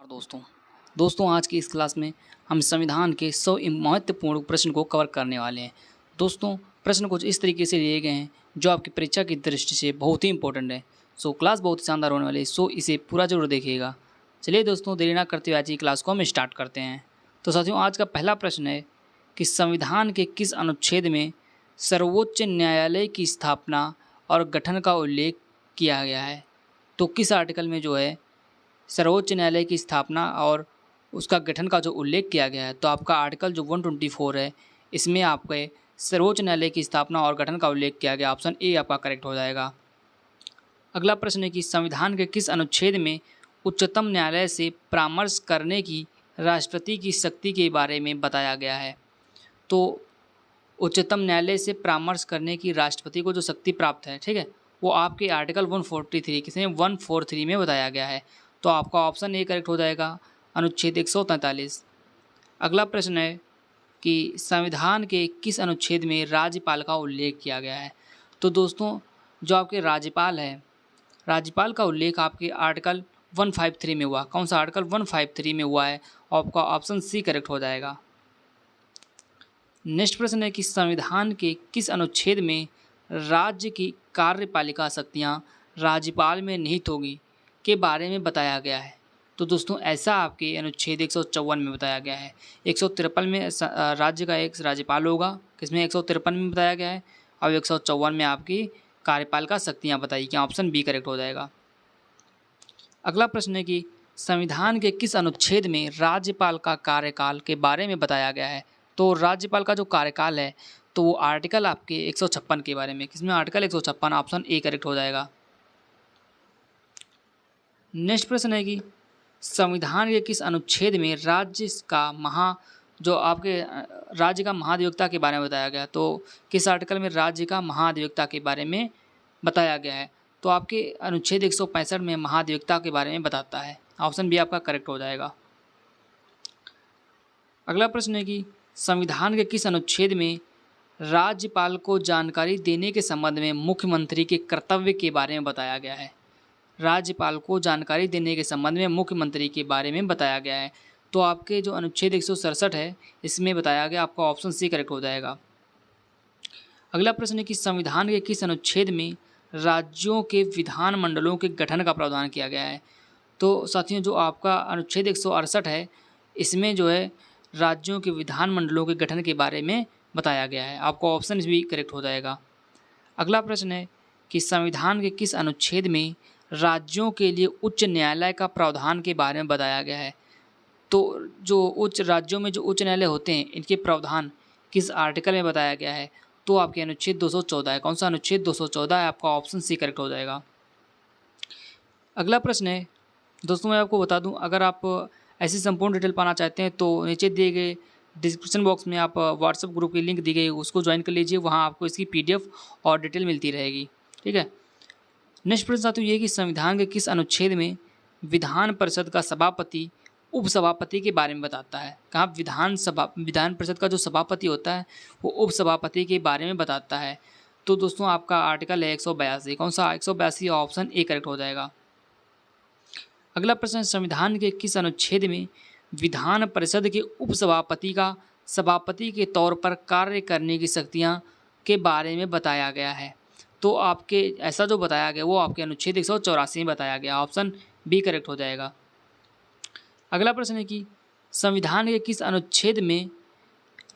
दोस्तों दोस्तों आज की इस क्लास में हम संविधान के 100 महत्वपूर्ण प्रश्न को कवर करने वाले हैं। दोस्तों प्रश्न कुछ इस तरीके से लिए गए हैं जो आपकी परीक्षा की दृष्टि से बहुत ही इंपॉर्टेंट है। क्लास बहुत शानदार होने वाली है, इसे पूरा जरूर देखिएगा। चलिए दोस्तों देरी ना करते हुए आज की क्लास को हम स्टार्ट करते हैं। तो साथियों आज का पहला प्रश्न है कि संविधान के किस अनुच्छेद में सर्वोच्च न्यायालय की स्थापना और गठन का उल्लेख किया गया है। तो किस आर्टिकल में जो है सर्वोच्च न्यायालय की स्थापना और उसका गठन का जो उल्लेख किया गया है। तो आपका आर्टिकल जो 124 है इसमें आपके सर्वोच्च न्यायालय की स्थापना और गठन का उल्लेख किया गया। ऑप्शन ए आपका करेक्ट हो जाएगा। अगला प्रश्न है कि संविधान के किस अनुच्छेद में उच्चतम न्यायालय से परामर्श करने की राष्ट्रपति की शक्ति के बारे में बताया गया है। तो उच्चतम न्यायालय से परामर्श करने की राष्ट्रपति को जो शक्ति प्राप्त है, ठीक है, वो आपके आर्टिकल 143 किसमें 143 में बताया गया है। तो आपका ऑप्शन ए करेक्ट हो जाएगा, अनुच्छेद 143। अगला प्रश्न है कि संविधान के किस अनुच्छेद में राज्यपाल का उल्लेख किया गया है। तो दोस्तों जो आपके राज्यपाल है, राज्यपाल का उल्लेख आपके आर्टिकल 153 में हुआ। कौन सा आर्टिकल 153 में हुआ है, आपका ऑप्शन सी करेक्ट हो जाएगा। नेक्स्ट प्रश्न है कि संविधान के किस अनुच्छेद में राज्य की कार्यपालिका शक्तियाँ राज्यपाल में निहित होगी के बारे में बताया गया है। तो दोस्तों ऐसा आपके अनुच्छेद 154 में बताया गया है। 153 में राज्य का एक राज्यपाल होगा, किसमें 153 में बताया गया है, और 154 में आपकी कार्यपालिका शक्तियाँ बताई गई। ऑप्शन बी करेक्ट हो जाएगा। अगला प्रश्न है कि संविधान के किस अनुच्छेद में राज्यपाल का कार्यकाल के बारे में बताया गया है। तो राज्यपाल का जो कार्यकाल है तो वो आर्टिकल आपके 156 के बारे में, किसमें आर्टिकल 156, ऑप्शन ए करेक्ट हो जाएगा। नेक्स्ट प्रश्न है कि संविधान के किस अनुच्छेद में राज्य का महाधिवक्ता के बारे में बताया गया। तो किस आर्टिकल में राज्य का महाधिवक्ता के बारे में बताया गया है। तो आपके अनुच्छेद 165 में महाधिवक्ता के बारे में बताता है। ऑप्शन बी आपका करेक्ट हो जाएगा। अगला प्रश्न है कि संविधान के किस अनुच्छेद में राज्यपाल को जानकारी देने के संबंध में मुख्यमंत्री के कर्तव्य के बारे में बताया गया है। राज्यपाल को जानकारी देने के संबंध में मुख्यमंत्री के बारे में बताया गया है। तो आपके जो अनुच्छेद 167 है इसमें बताया गया, आपका ऑप्शन सी करेक्ट हो जाएगा। अगला प्रश्न है कि संविधान के किस अनुच्छेद में राज्यों के विधानमंडलों के गठन का प्रावधान किया गया है। तो साथियों जो आपका अनुच्छेद 168 है इसमें जो है राज्यों के विधानमंडलों के गठन के बारे में बताया गया है। आपको ऑप्शन भी करेक्ट हो जाएगा। अगला प्रश्न है कि संविधान के किस अनुच्छेद में राज्यों के लिए उच्च न्यायालय का प्रावधान के बारे में बताया गया है। तो जो राज्यों में जो उच्च न्यायालय होते हैं इनके प्रावधान किस आर्टिकल में बताया गया है। तो आपके अनुच्छेद 214 है। कौन सा अनुच्छेद 214 है, आपका ऑप्शन सी करेक्ट हो जाएगा। अगला प्रश्न है दोस्तों, मैं आपको बता दूं, अगर आप ऐसी संपूर्ण डिटेल पाना चाहते हैं तो नीचे दिए गए डिस्क्रिप्शन बॉक्स में आप व्हाट्सएप ग्रुप की लिंक दी गई उसको ज्वाइन कर लीजिए। वहाँ आपको इसकी PDF और डिटेल मिलती रहेगी, ठीक है। नेक्स्ट प्रश्न साथियों ये कि संविधान के किस अनुच्छेद में विधान परिषद का सभापति उपसभापति के बारे में बताता है। कहाँ विधान परिषद का जो सभापति होता है वो उपसभापति के बारे में बताता है। तो दोस्तों आपका आर्टिकल है 182। कौन सा 182, ऑप्शन ए करेक्ट हो जाएगा। अगला प्रश्न, संविधान के किस अनुच्छेद में विधान परिषद के उपसभापति का सभापति के तौर पर कार्य करने की शक्तियाँ के बारे में बताया गया है। तो आपके ऐसा जो बताया गया वो आपके अनुच्छेद 184 में बताया गया। ऑप्शन बी करेक्ट हो जाएगा। अगला प्रश्न है कि संविधान के किस अनुच्छेद में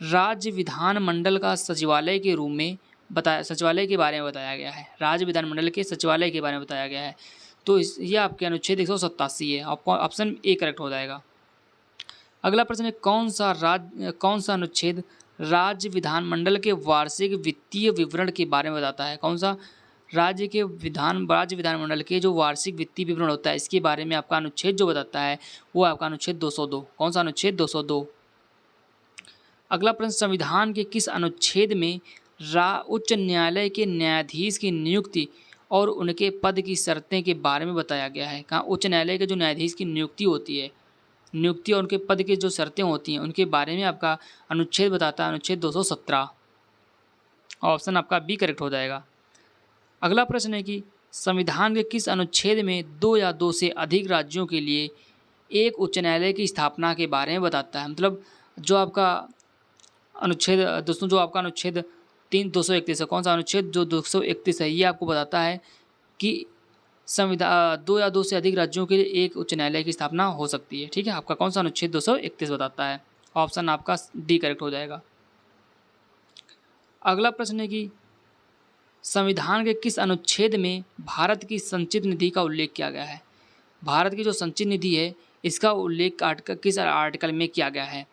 राज्य विधानमंडल का सचिवालय के रूप में सचिवालय के बारे में बताया गया है। राज्य विधानमंडल के सचिवालय के बारे में बताया गया है। तो ये आपके अनुच्छेद 187 है। आपको ऑप्शन ए करेक्ट हो जाएगा। अगला प्रश्न है कौन सा अनुच्छेद राज्य विधानमंडल के वार्षिक वित्तीय विवरण के बारे में बताता है। कौन सा राज्य विधानमंडल के जो वार्षिक वित्तीय विवरण होता है इसके बारे में आपका अनुच्छेद जो बताता है वो आपका अनुच्छेद 202। कौन सा अनुच्छेद 202। अगला प्रश्न, संविधान के किस अनुच्छेद में उच्च न्यायालय के न्यायाधीश की नियुक्ति और उनके पद की शर्तें के बारे में बताया गया है। कहाँ उच्च न्यायालय के जो न्यायाधीश की नियुक्ति होती है, नियुक्ति और उनके पद की जो शर्तें होती हैं उनके बारे में आपका अनुच्छेद बताता है, अनुच्छेद 217। ऑप्शन आपका बी करेक्ट हो जाएगा। अगला प्रश्न है कि संविधान के किस अनुच्छेद में 2 या 2 से अधिक राज्यों के लिए एक उच्च न्यायालय की स्थापना के बारे में बताता है। मतलब जो आपका अनुच्छेद दोस्तों, जो आपका अनुच्छेद 231 है, कौन सा अनुच्छेद जो 231 है, ये आपको बताता है कि संविधान 2 या 2 से अधिक राज्यों के लिए एक उच्च न्यायालय की स्थापना हो सकती है। ठीक है, आपका कौन सा अनुच्छेद 231 बताता है। ऑप्शन आपका डी करेक्ट हो जाएगा। अगला प्रश्न है कि संविधान के किस अनुच्छेद में भारत की संचित निधि का उल्लेख किया गया है। भारत की जो संचित निधि है इसका उल्लेख किस आर्टिकल में किया गया है।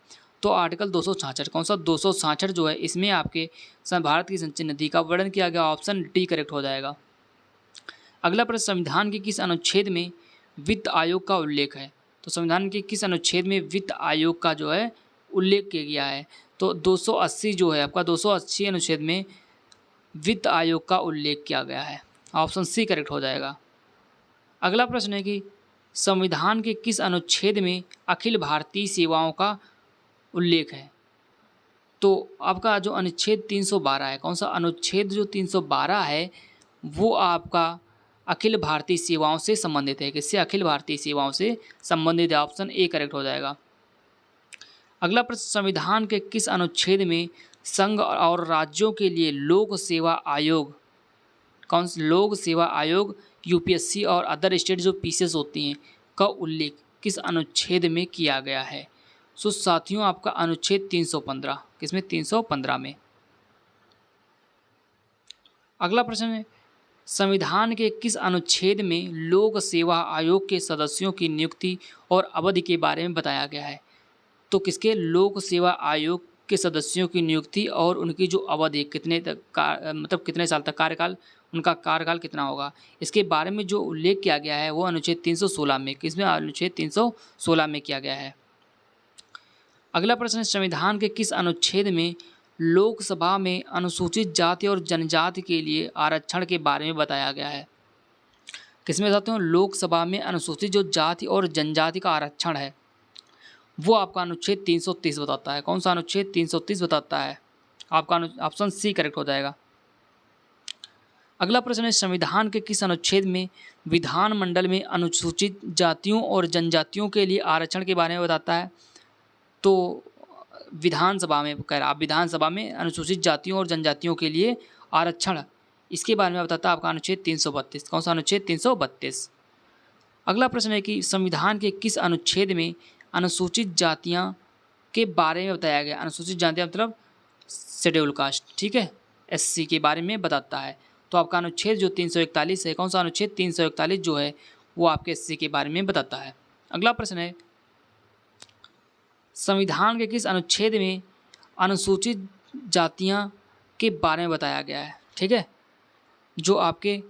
तो आर्टिकल 266, कौन सा 266 जो है, इसमें आपके भारत की संचित निधि का वर्णन किया गया। ऑप्शन डी करेक्ट हो जाएगा। अगला प्रश्न, संविधान के किस अनुच्छेद में वित्त आयोग का उल्लेख है। तो संविधान के किस अनुच्छेद में वित्त आयोग का जो है उल्लेख किया गया है। तो 280 जो है आपका 280 अनुच्छेद में वित्त आयोग का उल्लेख किया गया है। ऑप्शन सी करेक्ट हो जाएगा। अगला प्रश्न है कि संविधान के किस अनुच्छेद में अखिल भारतीय सेवाओं का उल्लेख है। तो आपका जो अनुच्छेद 312 है, कौन सा अनुच्छेद जो 312 है वो आपका अखिल भारतीय सेवाओं से संबंधित है। किससे? अखिल भारतीय सेवाओं से संबंधित है। ऑप्शन ए करेक्ट हो जाएगा। अगला प्रश्न, संविधान के किस अनुच्छेद में संघ और राज्यों के लिए लोक सेवा आयोग, कौन सा लोक सेवा आयोग, यूपीएससी और अदर स्टेट जो पीसीएस होती हैं का उल्लेख किस अनुच्छेद में किया गया है। सो साथियों आपका अनुच्छेद 315, किसमें? 315 में। अगला प्रश्न है, संविधान के किस अनुच्छेद में लोक सेवा आयोग के सदस्यों की नियुक्ति और अवधि के बारे में बताया गया है। तो किसके? लोक सेवा आयोग के सदस्यों की नियुक्ति और उनकी जो अवधि कितने तक मतलब कितने साल तक कार्यकाल, उनका कार्यकाल कितना होगा, इसके बारे में जो उल्लेख किया गया है वो अनुच्छेद 316 में, किसमें? अनुच्छेद 316 में किया गया है। अगला प्रश्न है, संविधान के किस अनुच्छेद में लोकसभा में अनुसूचित जाति और जनजाति के लिए आरक्षण के बारे में बताया गया है। किसमें बताते हैं? लोकसभा में अनुसूचित जो जाति और जनजाति का आरक्षण है वो आपका अनुच्छेद 330 बताता है। कौन सा अनुच्छेद? 330 बताता है। आपका ऑप्शन सी करेक्ट हो जाएगा। अगला प्रश्न है, संविधान के किस अनुच्छेद में विधानमंडल में अनुसूचित जातियों और जनजातियों के लिए आरक्षण के बारे में बताता है। तो विधानसभा में कह रहा, आप विधानसभा में अनुसूचित जातियों और जनजातियों के लिए आरक्षण, इसके बारे में बताता है आपका अनुच्छेद 332। कौन सा अनुच्छेद? 332। अगला प्रश्न है कि संविधान के किस अनुच्छेद में अनुसूचित जातियां के बारे में बताया गया। अनुसूचित जातियां मतलब शेड्यूल कास्ट, ठीक है, एससी के बारे में बताता है। तो आपका अनुच्छेद जो 341 है, कौन सा अनुच्छेद? 341 जो है वो आपके एससी के बारे में बताता है। अगला प्रश्न है, संविधान के किस अनुच्छेद में अनुसूचित जातियां के बारे में बताया गया है। ठीक है, जो आपके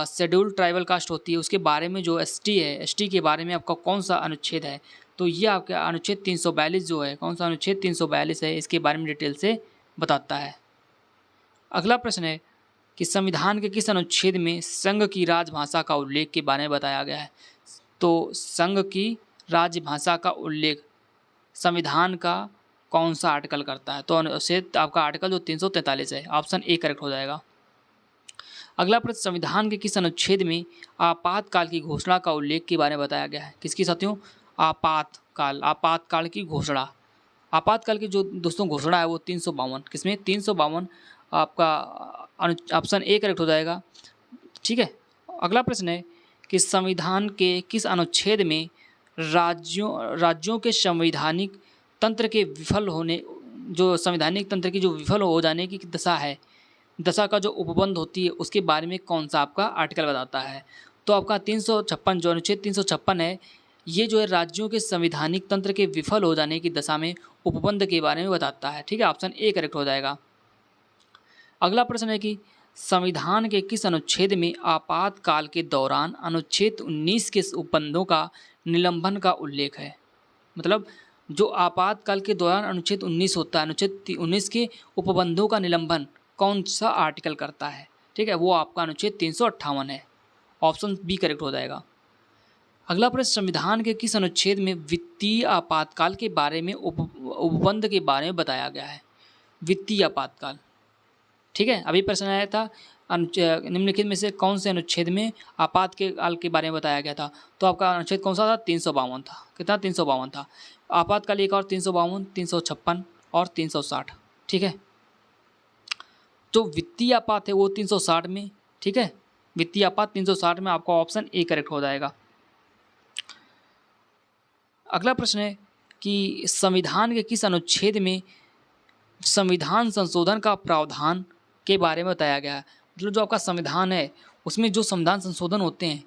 शेड्यूल ट्राइबल कास्ट होती है उसके बारे में, जो एसटी है, एसटी के बारे में आपका कौन सा अनुच्छेद है। तो ये आपका अनुच्छेद 342 जो है, कौन सा अनुच्छेद? 342 है, इसके बारे में डिटेल से बताता है। अगला प्रश्न है कि संविधान के किस अनुच्छेद में संघ की राजभाषा का उल्लेख के बारे में बताया गया है। तो संघ की राजभाषा का उल्लेख संविधान का कौन सा आर्टिकल करता है। तो अनुच्छेद आपका आर्टिकल जो 343 है। ऑप्शन ए करेक्ट हो जाएगा। अगला प्रश्न, संविधान के किस अनुच्छेद में आपातकाल की घोषणा का उल्लेख के बारे में बताया गया है। किसकी साथियों? आपातकाल की घोषणा। आपातकाल की जो दोस्तों घोषणा है वो 352, किसमें? 352 आपका ऑप्शन ए करेक्ट हो जाएगा। ठीक है, अगला प्रश्न है कि संविधान के किस अनुच्छेद में राज्यों के संवैधानिक तंत्र के विफल होने, जो संवैधानिक तंत्र की जो विफल हो जाने की दशा है, दशा का जो उपबंध होती है उसके बारे में कौन सा आपका आर्टिकल बताता है। तो आपका 356 जो अनुच्छेद 356 है, ये जो है राज्यों के संवैधानिक तंत्र के विफल हो जाने की दशा में उपबंध के बारे में बताता है। ठीक है, ऑप्शन ए करेक्ट हो जाएगा। अगला प्रश्न है कि संविधान के किस अनुच्छेद में आपातकाल के दौरान अनुच्छेद 19 के उपबंधों का निलंबन का उल्लेख है। मतलब जो आपातकाल के दौरान अनुच्छेद 19 होता है, अनुच्छेद 19 के उपबंधों का निलंबन कौन सा आर्टिकल करता है। ठीक है, वो आपका अनुच्छेद 358 है। ऑप्शन बी करेक्ट हो जाएगा। अगला प्रश्न, संविधान के किस अनुच्छेद में वित्तीय आपातकाल के बारे में उपबंध के बारे में बताया गया है। वित्तीय आपातकाल, ठीक है, अभी प्रश्न आया था निम्नलिखित में से कौन से अनुच्छेद में आपात के काल के बारे में बताया गया था? तो आपका अनुच्छेद कौन सा था? 352 था। कितना? 352 था। आपातकाल एक और 352, 356 और 360। ठीक है, जो वित्तीय आपात है वो 360 में। ठीक है, वित्तीय आपात 360 में, आपका ऑप्शन ए करेक्ट हो जाएगा। अगला प्रश्न है कि संविधान के किस अनुच्छेद में संविधान संशोधन का प्रावधान के बारे में बताया गया है? मतलब जो आपका संविधान है उसमें जो संविधान संशोधन होते हैं,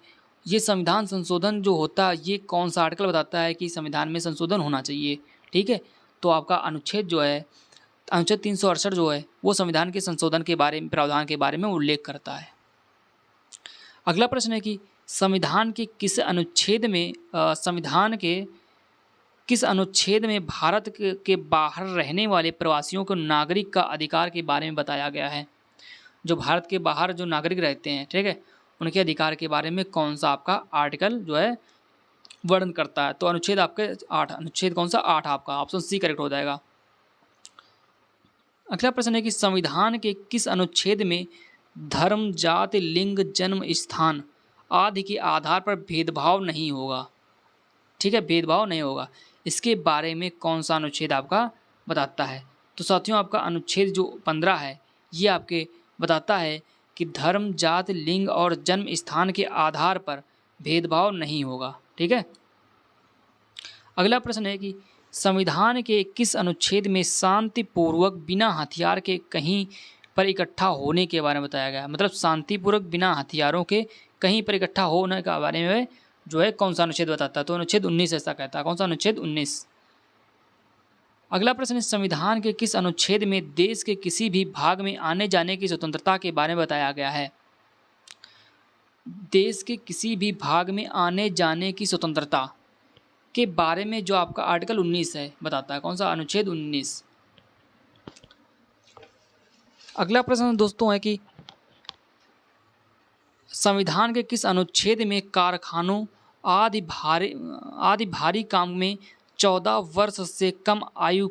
ये संविधान संशोधन जो होता है ये कौन सा आर्टिकल बताता है कि संविधान में संशोधन होना चाहिए? ठीक है, तो आपका अनुच्छेद जो है, अनुच्छेद 368 जो है वो संविधान के संशोधन के बारे में, प्रावधान के बारे में उल्लेख करता है। अगला प्रश्न है कि संविधान के किस अनुच्छेद में किस अनुच्छेद में भारत के बाहर रहने वाले प्रवासियों को नागरिक का अधिकार के बारे में बताया गया है? जो भारत के बाहर जो नागरिक रहते हैं, ठीक है, उनके अधिकार के बारे में कौन सा आपका आर्टिकल जो है वर्णन करता है? तो अनुच्छेद आपके 8, अनुच्छेद कौन सा? 8 आपका ऑप्शन सी करेक्ट हो जाएगा। अगला प्रश्न है कि संविधान के किस अनुच्छेद में धर्म, जाति, लिंग, जन्म स्थान आदि के आधार पर भेदभाव नहीं होगा? ठीक है, भेदभाव नहीं होगा, इसके बारे में कौन सा अनुच्छेद आपका बताता है? तो साथियों आपका अनुच्छेद जो 15 है ये आपके बताता है कि धर्म, जाति, लिंग और जन्म स्थान के आधार पर भेदभाव नहीं होगा। ठीक है, अगला प्रश्न है कि संविधान के किस अनुच्छेद में शांतिपूर्वक बिना हथियार के कहीं पर इकट्ठा होने के बारे में बताया गया है? मतलब शांतिपूर्वक बिना हथियारों के कहीं पर इकट्ठा होने के बारे में जो है कौन सा अनुच्छेद बताता है? तो अनुच्छेद 19 ऐसा कहता है। कौन सा? अनुच्छेद 19। अगला प्रश्न है संविधान के किस अनुच्छेद में देश के किसी भी भाग में आने जाने की स्वतंत्रता के बारे में बताया गया है? देश के किसी भी भाग में आने जाने की स्वतंत्रता के बारे में जो आपका आर्टिकल 19 है बताता है। कौन सा? अनुच्छेद 19। अगला प्रश्न दोस्तों है कि संविधान के किस अनुच्छेद में कारखानों आदि भारी काम में 14 वर्ष से कम आयु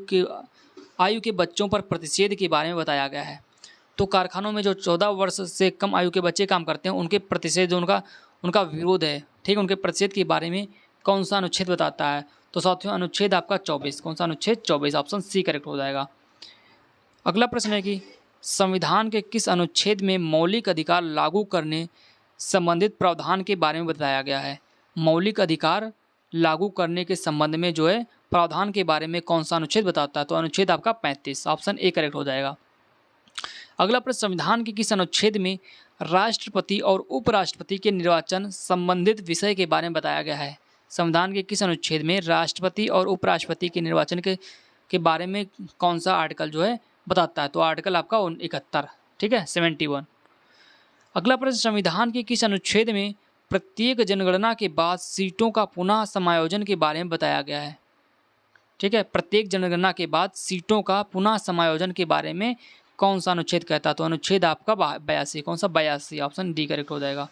के बच्चों पर प्रतिषेध के बारे में बताया गया है? तो कारखानों में जो 14 वर्ष से कम आयु के बच्चे काम करते हैं उनके प्रतिषेध, जो उनका विरोध है, ठीक है, उनके प्रतिषेध के बारे में कौन सा अनुच्छेद बताता है? तो साथियों अनुच्छेद आपका 24। कौन सा? अनुच्छेद 24, ऑप्शन सी करेक्ट हो जाएगा। अगला प्रश्न है कि संविधान के किस अनुच्छेद में मौलिक अधिकार लागू करने संबंधित प्रावधान के बारे में बताया गया है? मौलिक अधिकार लागू करने के संबंध में जो है प्रावधान के बारे में कौन सा अनुच्छेद बताता है? तो अनुच्छेद आपका 35, ऑप्शन ए करेक्ट हो जाएगा। अगला प्रश्न संविधान के किस अनुच्छेद में राष्ट्रपति और उपराष्ट्रपति के निर्वाचन संबंधित विषय के बारे में बताया गया है? संविधान के किस अनुच्छेद में राष्ट्रपति और उपराष्ट्रपति के निर्वाचन के बारे में कौन सा आर्टिकल जो है बताता है? तो आर्टिकल आपका 71, ठीक है, 71। अगला प्रश्न संविधान के किस अनुच्छेद में प्रत्येक जनगणना के बाद सीटों का पुनः समायोजन के बारे में बताया गया है? ठीक है, प्रत्येक जनगणना के बाद सीटों का पुनः समायोजन के बारे में कौन सा अनुच्छेद कहता है? तो अनुच्छेद आपका 82। कौन सा? 82, ऑप्शन डी करेक्ट हो जाएगा।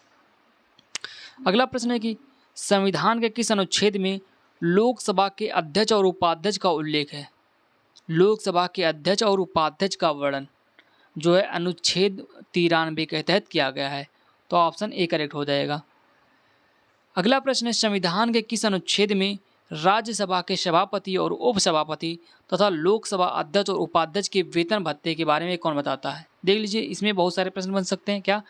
अगला प्रश्न है कि संविधान के किस अनुच्छेद में लोकसभा के अध्यक्ष और उपाध्यक्ष का उल्लेख है? लोकसभा के अध्यक्ष और उपाध्यक्ष का वर्णन जो है अनुच्छेद 93 के तहत किया गया है। तो ऑप्शन ए करेक्ट हो जाएगा। अगला प्रश्न है संविधान के किस अनुच्छेद में राज्यसभा के सभापति और उपसभापति तथा लोकसभा अध्यक्ष और उपाध्यक्ष के वेतन भत्ते के बारे में कौन बताता है? देख लीजिए, इसमें बहुत सारे प्रश्न बन सकते हैं। क्या?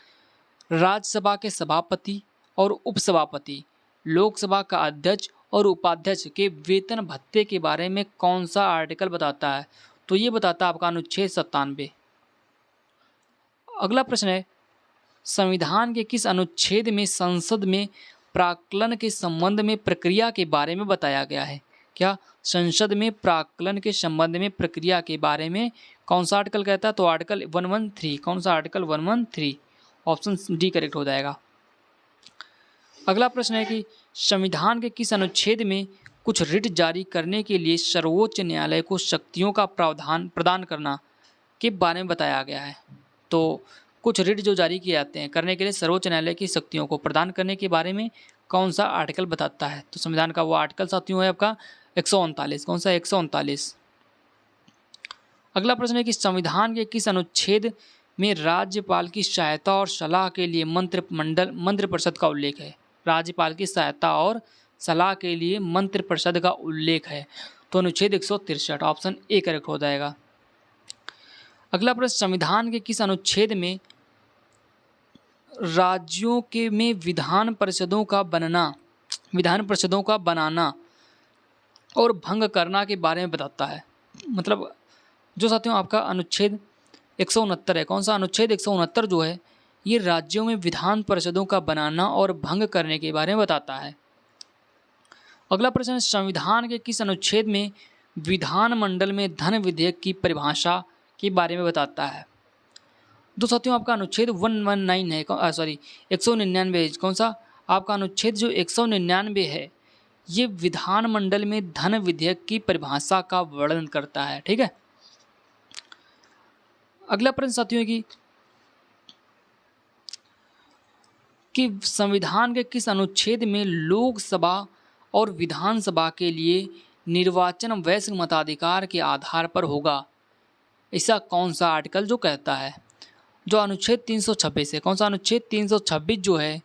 राज्यसभा के सभापति और उपसभापति, लोकसभा का अध्यक्ष और उपाध्यक्ष के वेतन भत्ते के बारे में कौन सा आर्टिकल बताता है? तो ये बताता है आपका अनुच्छेद 97। अगला प्रश्न है संविधान के किस अनुच्छेद में संसद में प्राक्कलन के संबंध में प्रक्रिया के बारे में बताया गया है? क्या? संसद में प्राक्कलन के संबंध में प्रक्रिया के बारे में कौन सा आर्टिकल कहता है? तो आर्टिकल 113। कौन सा? आर्टिकल 113, ऑप्शन डी करेक्ट हो जाएगा। अगला प्रश्न है कि संविधान के किस अनुच्छेद में कुछ रिट जारी करने के लिए सर्वोच्च न्यायालय को शक्तियों का प्रावधान प्रदान करना के बारे में बताया गया है? तो कुछ रिट जो जारी किए जाते हैं करने के लिए सर्वोच्च न्यायालय की शक्तियों को प्रदान करने के बारे में कौन सा आर्टिकल बताता है? तो संविधान का वो आर्टिकल साथियों है आपका 139। कौन सा? 139। अगला प्रश्न है कि संविधान के किस अनुच्छेद में राज्यपाल की सहायता और सलाह के लिए मंत्रिपरिषद का उल्लेख है। राज्यपाल की सहायता और सलाह के लिए मंत्रिपरिषद का उल्लेख है। तो अनुच्छेद 163 ऑप्शन ए करेक्ट हो जाएगा। अगला प्रश्न, संविधान के किस अनुच्छेद में राज्यों के में विधान परिषदों का बनाना और भंग करना के बारे में बताता है। मतलब जो साथियों आपका अनुच्छेद 169 है, कौन सा अनुच्छेद 169 जो है ये राज्यों में विधान परिषदों का बनाना और भंग करने के बारे में बताता है। अगला प्रश्न, संविधान के किस अनुच्छेद में विधानमंडल में धन विधेयक की परिभाषा के बारे में बताता है। दो साथियों आपका अनुच्छेद 119 है, 199 है। कौन सा आपका अनुच्छेद जो 199 है ये विधानमंडल में धन विधेयक की परिभाषा का वर्णन करता है। ठीक है। अगला प्रश्न साथियों कि संविधान के किस अनुच्छेद में लोकसभा और विधानसभा के लिए निर्वाचन वैश्विक मताधिकार के आधार पर होगा। ऐसा कौन सा आर्टिकल जो कहता है। जो अनुच्छेद 326 है, कौन सा अनुच्छेद 326 जो है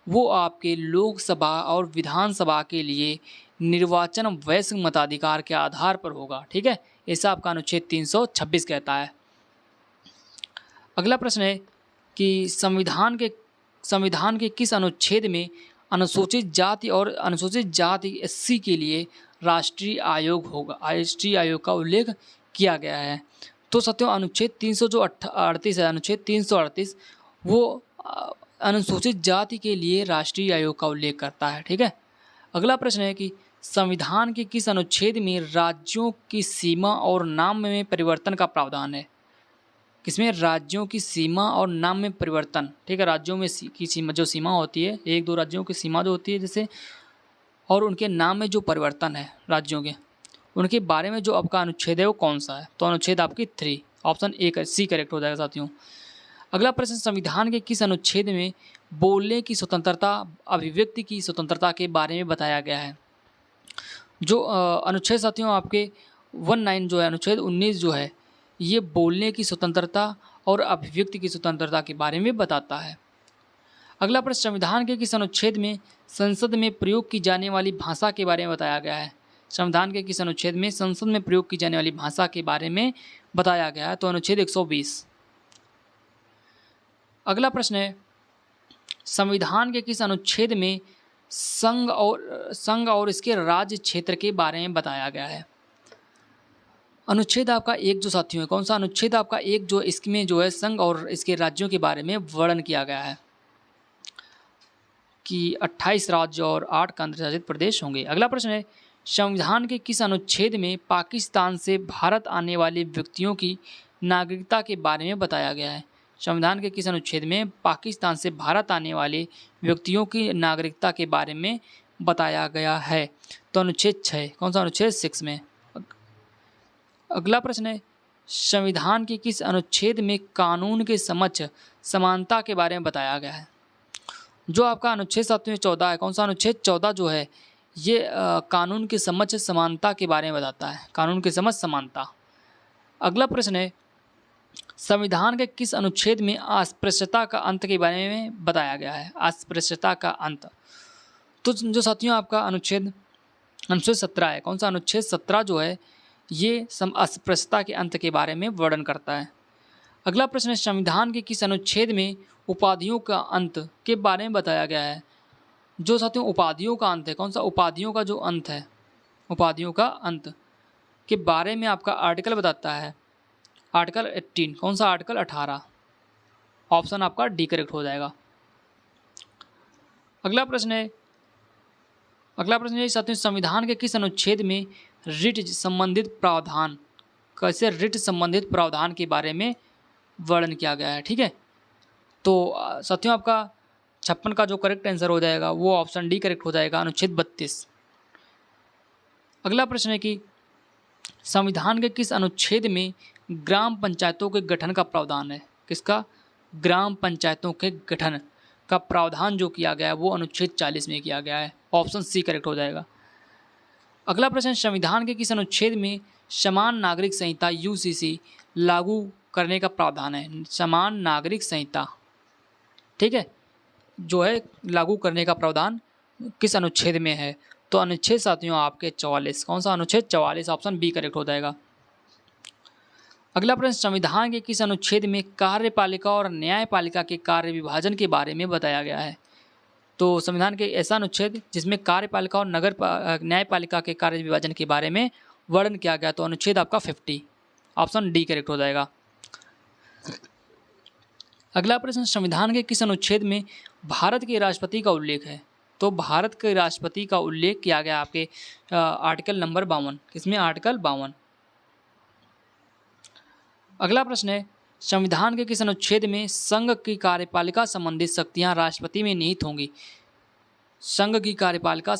वो आपके लोकसभा और विधानसभा के लिए निर्वाचन वैश्विक मताधिकार के आधार पर होगा। ठीक है, ऐसा आपका अनुच्छेद 326 कहता है। अगला प्रश्न है कि संविधान के किस अनुच्छेद में अनुसूचित जाति और अनुसूचित जाति SC के लिए राष्ट्रीय आयोग का उल्लेख किया गया है। तो साथियों अनुच्छेद 338 है, अनुच्छेद 338 वो अनुसूचित जाति के लिए राष्ट्रीय आयोग का उल्लेख करता है। ठीक है। अगला प्रश्न है कि संविधान के किस अनुच्छेद में राज्यों की सीमा और नाम में परिवर्तन का प्रावधान है। किसमें? राज्यों की सीमा और नाम में परिवर्तन। ठीक है, राज्यों में की सीमा जो सीमा होती है, एक दो राज्यों की सीमा जो होती है जैसे, और उनके नाम में जो परिवर्तन है राज्यों के, उनके बारे में जो आपका अनुच्छेद है वो कौन सा है। तो अनुच्छेद आपकी 3 ऑप्शन ए C करेक्ट हो जाएगा साथियों। अगला प्रश्न, संविधान के किस अनुच्छेद में बोलने की स्वतंत्रता, अभिव्यक्ति की स्वतंत्रता के बारे में बताया गया है। जो अनुच्छेद साथियों आपके 19 जो है, अनुच्छेद 19 जो है ये बोलने की स्वतंत्रता और अभिव्यक्ति की स्वतंत्रता के बारे में बताता है। अगला प्रश्न, संविधान के किस अनुच्छेद में संसद में प्रयोग की जाने वाली भाषा के बारे में बताया गया है। संविधान के किस अनुच्छेद में संसद में प्रयोग की जाने वाली भाषा के बारे में बताया गया है। तो अनुच्छेद 120। अगला प्रश्न है, संविधान के किस अनुच्छेद में संघ और इसके राज्य क्षेत्र के बारे में बताया गया है। अनुच्छेद आपका 1 जो साथियों है, कौन सा अनुच्छेद आपका 1 जो इसमें जो है संघ और इसके राज्यों के बारे में वर्णन किया गया है कि 28 राज्य और 8 केंद्रशासित प्रदेश होंगे। अगला प्रश्न है, संविधान के किस अनुच्छेद में पाकिस्तान से भारत आने वाले व्यक्तियों की नागरिकता के बारे में बताया गया है। संविधान के किस अनुच्छेद में पाकिस्तान से भारत आने वाले व्यक्तियों की नागरिकता के बारे में बताया गया है। तो अनुच्छेद 6, कौन सा अनुच्छेद 6 में। अगला प्रश्न है, संविधान के किस अनुच्छेद में कानून के समक्ष समानता के बारे में बताया गया है। जो आपका अनुच्छेद 14 है, कौन सा अनुच्छेद 14 जो है ये कानून के समक्ष समानता के बारे में बताता है, कानून के समक्ष समानता। अगला प्रश्न है, संविधान के किस अनुच्छेद में अस्पृश्यता का अंत के बारे में बताया गया है। अस्पृश्यता का अंत। तो जो साथियों आपका अनुच्छेद 17 है, कौन सा अनुच्छेद 17 जो है ये अस्पृश्यता के अंत के बारे में वर्णन करता है। अगला प्रश्न है, संविधान के किस अनुच्छेद में उपाधियों का अंत के बारे में बताया गया है। जो साथियों उपाधियों का अंत है, कौन सा उपाधियों का जो अंत है, उपाधियों का अंत के बारे में आपका आर्टिकल बताता है। आर्टिकल 18, कौन सा आर्टिकल 18, ऑप्शन आपका डी करेक्ट हो जाएगा। अगला प्रश्न है साथियों, संविधान के किस अनुच्छेद में रिट संबंधित प्रावधान, कैसे रिट संबंधित प्रावधान के बारे में वर्णन किया गया है। ठीक है, तो साथियों आपका 56 का जो करेक्ट आंसर हो जाएगा वो ऑप्शन डी करेक्ट हो जाएगा, अनुच्छेद 32। अगला प्रश्न है कि संविधान के किस अनुच्छेद में ग्राम पंचायतों के गठन का प्रावधान है। किसका? ग्राम पंचायतों के गठन का प्रावधान जो किया गया है वो अनुच्छेद 40 में किया गया है, ऑप्शन सी करेक्ट हो जाएगा। अगला प्रश्न, संविधान के किस अनुच्छेद में समान नागरिक संहिता UCC लागू करने का प्रावधान है। समान नागरिक संहिता, ठीक है, जो है लागू करने का प्रावधान किस अनुच्छेद में है? तो अनुच्छेद साथियों आपके 44। कौन सा अनुच्छेद? 44, ऑप्शन बी करेक्ट हो जाएगा। अगला प्रश्न, संविधान के किस अनुच्छेद में कार्यपालिका और न्यायपालिका के कार्य विभाजन के बारे में बताया गया है? तो संविधान के ऐसा अनुच्छेद जिसमें कार्यपालिका और न्यायपालिका के कार्य विभाजन के बारे में वर्णन किया गया, तो अनुच्छेद आपका 50, ऑप्शन डी करेक्ट हो जाएगा। अगला प्रश्न, संविधान के किस अनुच्छेद में भारत के राष्ट्रपति का उल्लेख है? तो भारत के राष्ट्रपति का उल्लेख किया गया आपके आर्टिकल नंबर 52। किसमें? आर्टिकल 52। अगला प्रश्न है, संविधान के किस अनुच्छेद में संघ की कार्यपालिका संबंधित शक्तियां राष्ट्रपति में निहित होंगी? संघ की कार्यपालिका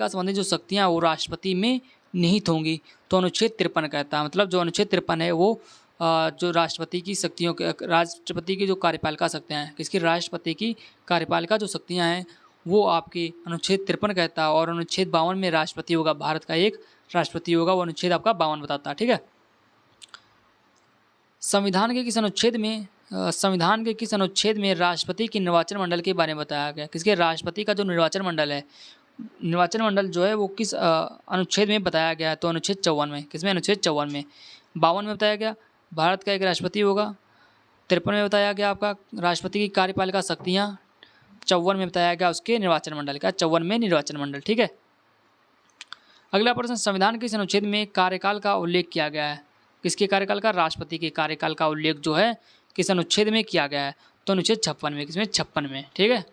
संबंधित जो शक्तियां वो राष्ट्रपति में निहित होंगी, तो अनुच्छेद 53 कहता है। मतलब जो अनुच्छेद 53 है वो जो राष्ट्रपति की शक्तियों के, राष्ट्रपति की जो कार्यपालिका शक्तियाँ हैं, किसकी? राष्ट्रपति की कार्यपालिका जो शक्तियाँ हैं वो आपकी अनुच्छेद 53 कहता है। और अनुच्छेद 52 में राष्ट्रपति होगा, भारत का एक राष्ट्रपति होगा, वो अनुच्छेद आपका 52 बताता है, ठीक है। संविधान के किस अनुच्छेद में राष्ट्रपति की निर्वाचन मंडल के बारे में बताया गया? किसके? राष्ट्रपति का जो निर्वाचन मंडल है, निर्वाचन मंडल जो है वो किस अनुच्छेद में बताया गया है? तो अनुच्छेद 54 में। किसमें? अनुच्छेद 54 में। 52 में बताया गया भारत का एक राष्ट्रपति होगा। 53 में बताया गया आपका राष्ट्रपति की कार्यपालिका शक्तियाँ। 54 में बताया गया उसके निर्वाचन मंडल का, 54 में निर्वाचन मंडल, ठीक है। अगला प्रश्न, संविधान के किस अनुच्छेद में कार्यकाल का उल्लेख किया गया है? किसके कार्यकाल का? राष्ट्रपति के कार्यकाल का उल्लेख जो है किस अनुच्छेद में किया गया है? तो अनुच्छेद 56 में। किसमें? 56 में, ठीक है।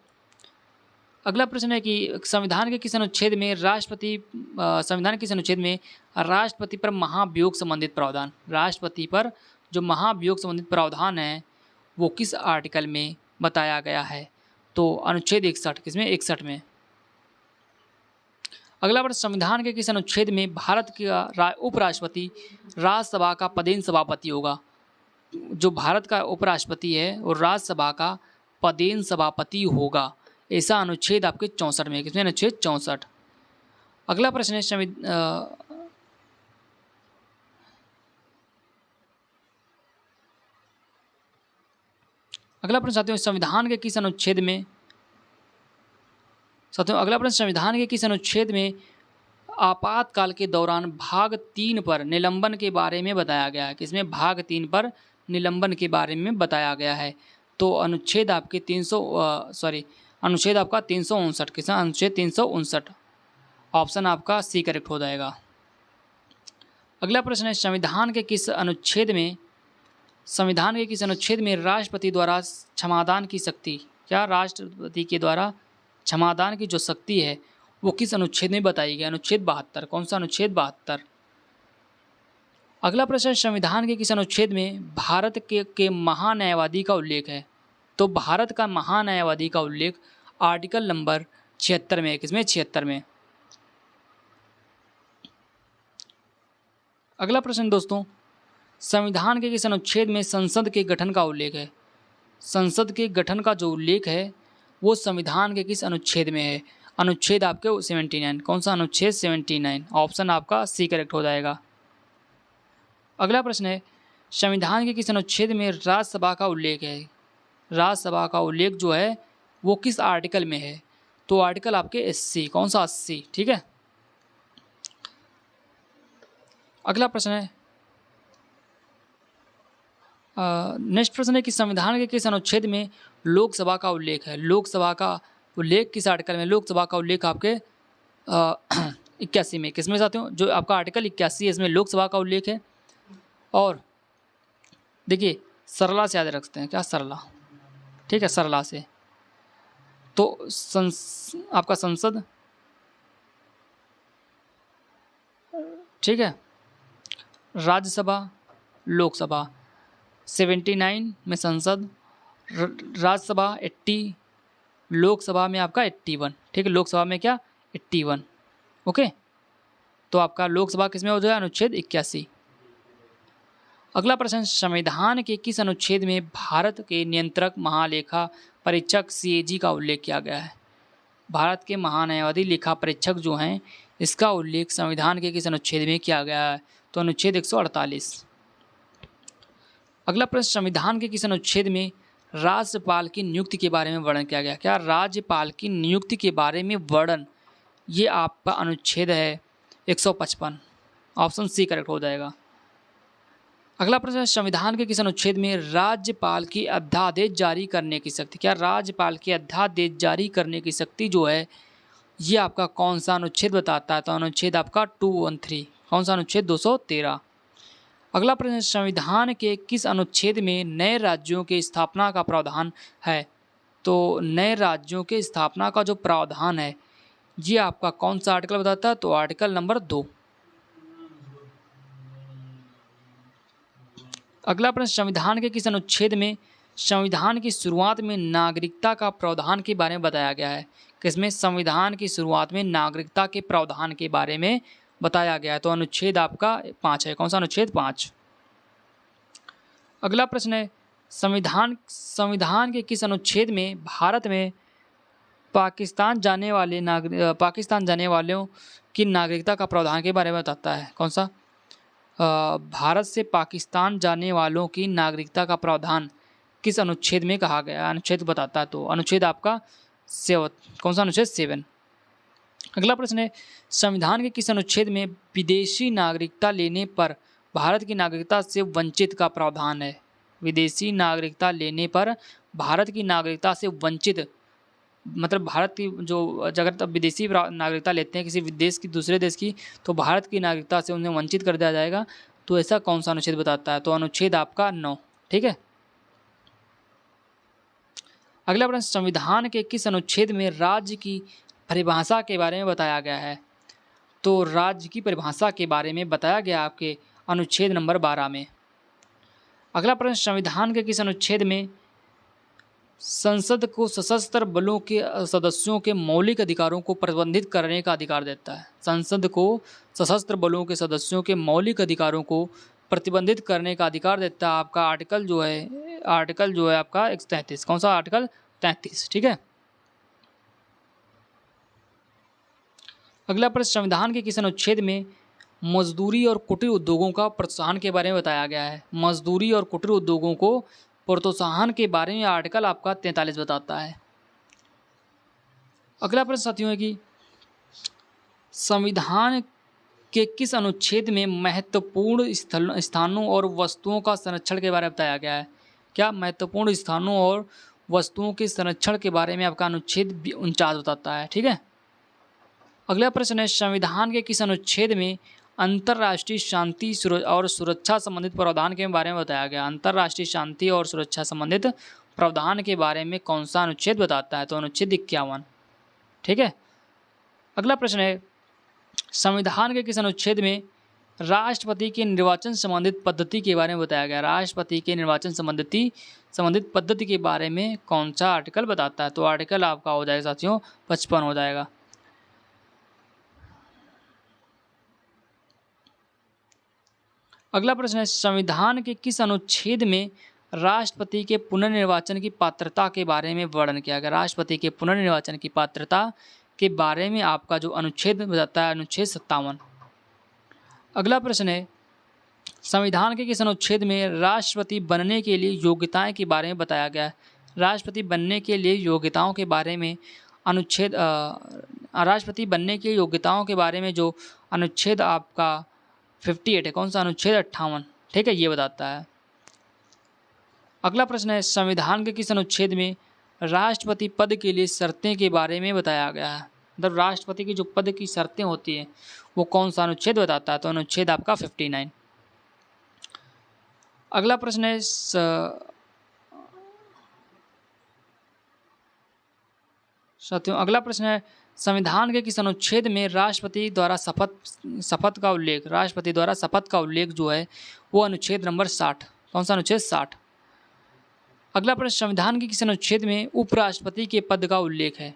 अगला प्रश्न है कि संविधान के किस अनुच्छेद में राष्ट्रपति पर महाभियोग संबंधित प्रावधान, राष्ट्रपति पर जो महाभियोग संबंधित प्रावधान है वो किस आर्टिकल में बताया गया है? तो अनुच्छेद 61। किसमें? 61 में। अगला प्रश्न, संविधान के किस अनुच्छेद में भारत का उपराष्ट्रपति राज्यसभा का पदेन सभापति होगा? जो भारत का उपराष्ट्रपति है वो राज्यसभा का पदेन सभापति होगा, ऐसा अनुच्छेद आपके 64 में। किसमें? अनुच्छेद 64। अगला प्रश्न है अगला प्रश्न साथियों, संविधान के किस अनुच्छेद में आपातकाल के दौरान भाग 3 पर निलंबन के बारे में बताया गया है? किसमें? भाग 3 पर निलंबन के बारे में बताया गया है। तो अनुच्छेद आपके अनुच्छेद आपका 359। किसमें? अनुच्छेद 359, ऑप्शन आपका सी करेक्ट हो जाएगा। अगला प्रश्न है, संविधान के किस अनुच्छेद में राष्ट्रपति द्वारा क्षमादान की शक्ति, क्या राष्ट्रपति के द्वारा क्षमादान की जो शक्ति है वो किस अनुच्छेद में बताई गई? अनुच्छेद 72। कौन सा? अनुच्छेद 72। अगला प्रश्न, संविधान के किस अनुच्छेद में भारत के महान्यायवादी का उल्लेख है? तो भारत का महान्यायवादी का उल्लेख आर्टिकल नंबर 76 में। किसमें? 76 में। अगला प्रश्न दोस्तों, संविधान के किस अनुच्छेद में संसद के गठन का उल्लेख है? संसद के गठन का जो उल्लेख है वो संविधान के किस अनुच्छेद में है? अनुच्छेद आपके 79। कौन सा? अनुच्छेद 79, ऑप्शन आपका सी करेक्ट हो जाएगा। अगला प्रश्न है, संविधान के किस अनुच्छेद में राज्यसभा का उल्लेख है? राज्यसभा का उल्लेख जो है वो किस आर्टिकल में है? तो आर्टिकल आपके 80। कौन सा? 80, ठीक है। अगला प्रश्न है, नेक्स्ट प्रश्न है कि संविधान के किस अनुच्छेद में लोकसभा का उल्लेख है? लोकसभा का उल्लेख किस आर्टिकल में? लोकसभा का उल्लेख आपके 81 में। किसमें साथियों? जो आपका आर्टिकल 81 है इसमें लोकसभा का उल्लेख है। और देखिए सरला से याद रख सकते हैं, क्या? सरला, ठीक है, सरला से। तो आपका संसद, ठीक है, राज्यसभा, लोकसभा 79 में संसद, राज्यसभा 80, लोकसभा में आपका 81, ठीक है। लोकसभा में क्या? 81, ओके। तो आपका लोकसभा किसमें हो जाएगा? अनुच्छेद 81। अगला प्रश्न, संविधान के किस अनुच्छेद में भारत के नियंत्रक महालेखा परीक्षक CAG का उल्लेख किया गया है? भारत के महान्यायवादी लेखा परीक्षक जो हैं इसका उल्लेख संविधान के किस अनुच्छेद में किया गया है? तो अनुच्छेद 148। अगला प्रश्न, संविधान के किस अनुच्छेद में राज्यपाल की नियुक्ति के बारे में वर्णन किया गया? क्या राज्यपाल की नियुक्ति के बारे में वर्णन, ये आपका अनुच्छेद है 155। ऑप्शन सी करेक्ट हो जाएगा। अगला प्रश्न, संविधान के किस अनुच्छेद में राज्यपाल की अध्यादेश जारी करने की शक्ति? क्या राज्यपाल की अध्यादेश जारी करने की शक्ति जो है ये आपका कौन सा अनुच्छेद बताता है? तो अनुच्छेद आपका 213। कौन सा अनुच्छेद? 213। अगला प्रश्न, संविधान के किस अनुच्छेद में नए राज्यों की स्थापना का प्रावधान है? तो नए राज्यों के स्थापना का जो प्रावधान है ये आपका कौन सा आर्टिकल बताता है? तो आर्टिकल नंबर 2। अगला प्रश्न, संविधान के किस अनुच्छेद में संविधान की शुरुआत में नागरिकता का प्रावधान के बारे में बताया गया है? किसमें? संविधान की शुरुआत में नागरिकता के प्रावधान के बारे में बताया गया है। तो अनुच्छेद आपका 5 है। कौन सा? अनुच्छेद 5। अगला प्रश्न है, संविधान के किस अनुच्छेद में भारत में पाकिस्तान जाने वालों की नागरिकता का प्रावधान के बारे में बताता है? कौन सा? भारत से पाकिस्तान जाने वालों की नागरिकता का प्रावधान किस अनुच्छेद में कहा गया? अनुच्छेद बताता है। तो अनुच्छेद आपका 7। कौन सा? अनुच्छेद 7। अगला प्रश्न है, संविधान के किस अनुच्छेद में विदेशी नागरिकता लेने पर भारत की नागरिकता से वंचित का प्रावधान है? विदेशी नागरिकता लेने पर भारत की नागरिकता से वंचित, मतलब भारत की जो अगर विदेशी नागरिकता लेते हैं किसी देश की, दूसरे देश की, तो भारत की नागरिकता से उन्हें वंचित कर दिया जाएगा। तो ऐसा कौन सा अनुच्छेद बताता है? तो अनुच्छेद आपका 9। ठीक है। अगला प्रश्न, संविधान के किस अनुच्छेद में राज्य की परिभाषा के बारे में बताया गया है? तो राज्य की परिभाषा के बारे में बताया गया आपके अनुच्छेद नंबर 12 में। अगला प्रश्न, संविधान के किस अनुच्छेद में संसद को सशस्त्र बलों के सदस्यों के मौलिक अधिकारों को प्रतिबंधित करने का अधिकार देता है? संसद को सशस्त्र बलों के सदस्यों के मौलिक अधिकारों को प्रतिबंधित करने का अधिकार देता है आपका आर्टिकल जो है आपका 133। कौन सा? आर्टिकल 33। ठीक है। अगला प्रश्न, संविधान के किस अनुच्छेद में मजदूरी और कुटीर उद्योगों का प्रोत्साहन के बारे में बताया गया है? मजदूरी और कुटीर उद्योगों को प्रोत्साहन के बारे में आर्टिकल आपका 43 बताता है। अगला प्रश्न साथियों है कि संविधान के किस अनुच्छेद में महत्वपूर्ण स्थानों और वस्तुओं का संरक्षण के बारे में बताया गया है? क्या महत्वपूर्ण स्थानों और वस्तुओं के संरक्षण के बारे में आपका अनुच्छेद 49 बताता है? ठीक है। अगला प्रश्न है, संविधान के किस अनुच्छेद में अंतर्राष्ट्रीय शांति और सुरक्षा संबंधित प्रावधान के बारे में बताया गया? अंतर्राष्ट्रीय शांति और सुरक्षा संबंधित प्रावधान के बारे में कौन सा अनुच्छेद बताता है? तो अनुच्छेद 51। ठीक है। अगला प्रश्न है, संविधान के किस अनुच्छेद में राष्ट्रपति के निर्वाचन संबंधित पद्धति के बारे में बताया गया? राष्ट्रपति के निर्वाचन संबंधित पद्धति के बारे में कौन सा आर्टिकल बताता है? तो आर्टिकल आपका हो जाएगा साथियों 55 हो जाएगा। अगला प्रश्न है, संविधान के किस अनुच्छेद में राष्ट्रपति के पुनर्निर्वाचन की पात्रता के बारे में वर्णन किया गया? राष्ट्रपति के पुनर्निर्वाचन की पात्रता के बारे में आपका जो अनुच्छेद बताता है अनुच्छेद 57। अगला प्रश्न है, संविधान के किस अनुच्छेद में राष्ट्रपति बनने के लिए योग्यताएं के बारे में बताया गया है? राष्ट्रपति बनने के लिए योग्यताओं के बारे में राष्ट्रपति बनने की योग्यताओं के बारे में जो अनुच्छेद आपका 58 है। कौन सा? अनुच्छेद 58। ठीक है, ये बताता है। अगला प्रश्न है, संविधान के किस अनुच्छेद में राष्ट्रपति पद के लिए शर्तें के बारे में बताया गया है? मतलब राष्ट्रपति की जो पद की शर्तें होती हैं वो कौन सा अनुच्छेद बताता है? तो अनुच्छेद आपका 59। अगला प्रश्न है, साथियों अगला प्रश्न है, संविधान के किस अनुच्छेद में राष्ट्रपति द्वारा शपथ का उल्लेख जो है वो अनुच्छेद नंबर 60। कौन सा? अनुच्छेद 60। अगला प्रश्न, संविधान के किस अनुच्छेद में उपराष्ट्रपति के पद का उल्लेख है?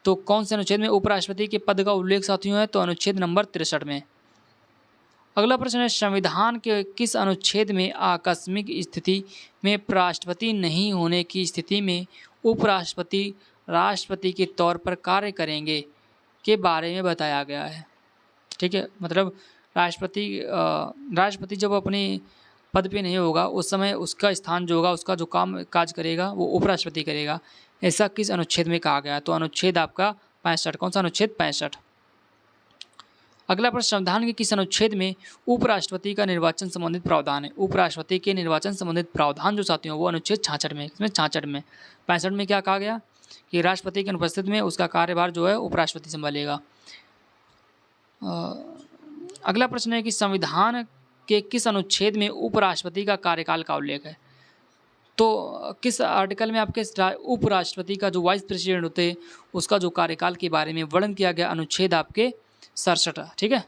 तो कौन से अनुच्छेद में उपराष्ट्रपति के पद का उल्लेख साथियों है? तो अनुच्छेद नंबर 63 में। अगला प्रश्न है, संविधान के किस अनुच्छेद में आकस्मिक स्थिति में राष्ट्रपति नहीं होने की स्थिति में उपराष्ट्रपति राष्ट्रपति के तौर पर कार्य के बारे में बताया गया है? ठीक है, मतलब राष्ट्रपति जब अपनी पद पे नहीं होगा उस समय उसका स्थान जो होगा, उसका जो काम काज करेगा वो उपराष्ट्रपति करेगा। ऐसा किस अनुच्छेद में कहा गया है? तो अनुच्छेद आपका 65। कौन सा अनुच्छेद? 65। अगला प्रश्न, संविधान के किस अनुच्छेद में उपराष्ट्रपति का निर्वाचन संबंधित प्रावधान है? उपराष्ट्रपति के निर्वाचन संबंधित प्रावधान जो साथियों वो अनुच्छेद 66 में, इसमें 66 में। 65 में क्या कहा गया कि राष्ट्रपति की अनुपस्थिति में उसका कार्यभार जो है उपराष्ट्रपति संभालेगा। अगला प्रश्न है कि संविधान के किस अनुच्छेद में उपराष्ट्रपति का कार्यकाल का उल्लेख है? तो किस आर्टिकल में आपके उपराष्ट्रपति का जो वाइस प्रेसिडेंट होते हैं उसका जो कार्यकाल के बारे में वर्णन किया गया? अनुच्छेद आपके 67। ठीक है।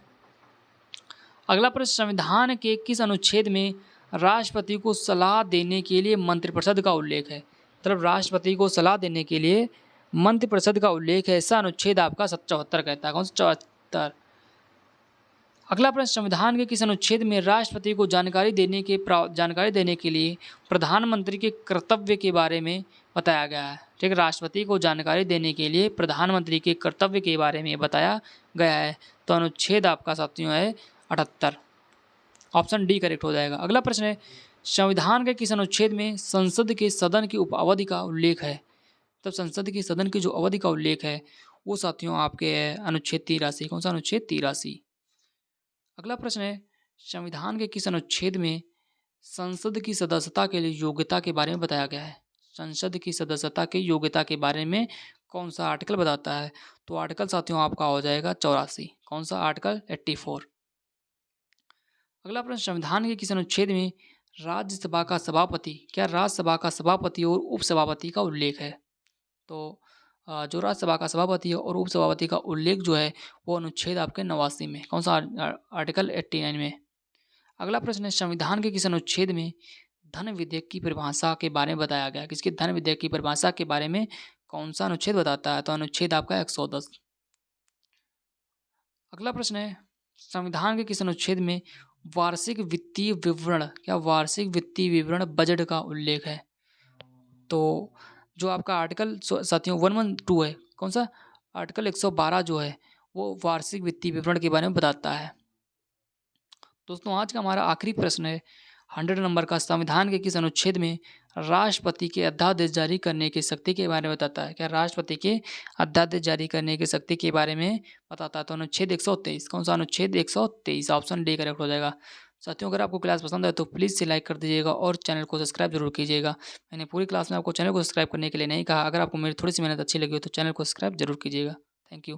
अगला प्रश्न, संविधान के किस अनुच्छेद में राष्ट्रपति को सलाह देने के लिए मंत्रिपरिषद का उल्लेख है? मतलब राष्ट्रपति को सलाह देने के लिए मंत्रिपरिषद का उल्लेख है, ऐसा अनुच्छेद आपका 74 कहता है। कौन सा? 74। अगला प्रश्न, संविधान के किस अनुच्छेद में राष्ट्रपति को जानकारी देने के लिए प्रधानमंत्री के कर्तव्य के बारे में बताया गया है? ठीक है, राष्ट्रपति को जानकारी देने के लिए प्रधानमंत्री के कर्तव्य के बारे में बताया गया है। तो अनुच्छेद आपका साथियों है 78। ऑप्शन डी करेक्ट हो जाएगा। अगला प्रश्न है, संविधान के किस अनुच्छेद में संसद के सदन की अवधि का उल्लेख है? तब संसद की सदन की जो अवधि का उल्लेख है वो साथियों आपके है अनुच्छेद 83। कौन सा? अनुच्छेद 83। अगला प्रश्न है, संविधान के किस अनुच्छेद में संसद की सदस्यता के लिए योग्यता के बारे में बताया गया है? संसद की सदस्यता की योग्यता के बारे में कौन सा आर्टिकल बताता है? तो आर्टिकल साथियों आपका हो जाएगा 84। कौन सा? आर्टिकल 84। अगला प्रश्न, संविधान के किस अनुच्छेद में राज्यसभा का सभापति, क्या राज्यसभा का सभापति और उपसभापति का उल्लेख है? तो जो राज्यसभा का सभापति है और उपसभापति का उल्लेख जो है वो अनुच्छेद आपके 89 में। कौन सा? आर्टिकल 89 में। अगला प्रश्न है, संविधान के किस अनुच्छेद में धन विधेयक की परिभाषा के बारे में बताया गया? किसके? धन विधेयक की परिभाषा के बारे में कौन सा अनुच्छेद बताता है? तो अनुच्छेद आपका 110। अगला प्रश्न है, संविधान के किस अनुच्छेद में वार्षिक वित्तीय विवरण, क्या वार्षिक वित्तीय विवरण बजट का उल्लेख है? तो जो आपका आर्टिकल साथियों 112 है। कौन सा? आर्टिकल 112 जो है वो वार्षिक वित्तीय विवरण के बारे में बताता है। दोस्तों आज का हमारा आखिरी प्रश्न है 100 नंबर का, संविधान के किस अनुच्छेद में राष्ट्रपति के अध्यादेश जारी करने की शक्ति के बारे में बताता है? क्या राष्ट्रपति के अध्यादेश जारी करने की शक्ति के बारे में बताता है? तो अनुच्छेद 123। कौन सा? अनुच्छेद 123। ऑप्शन डी करेक्ट हो जाएगा। साथियों अगर आपको क्लास पसंद है तो प्लीज़ से लाइक कर दीजिएगा और चैनल को सब्सक्राइब जरूर कीजिएगा। मैंने पूरी क्लास में आपको चैनल को सब्सक्राइब करने के लिए नहीं कहा, अगर आपको मेरी थोड़ी सी मेहनत अच्छी लगी हो तो चैनल को सब्सक्राइब जरूर कीजिएगा। Thank you.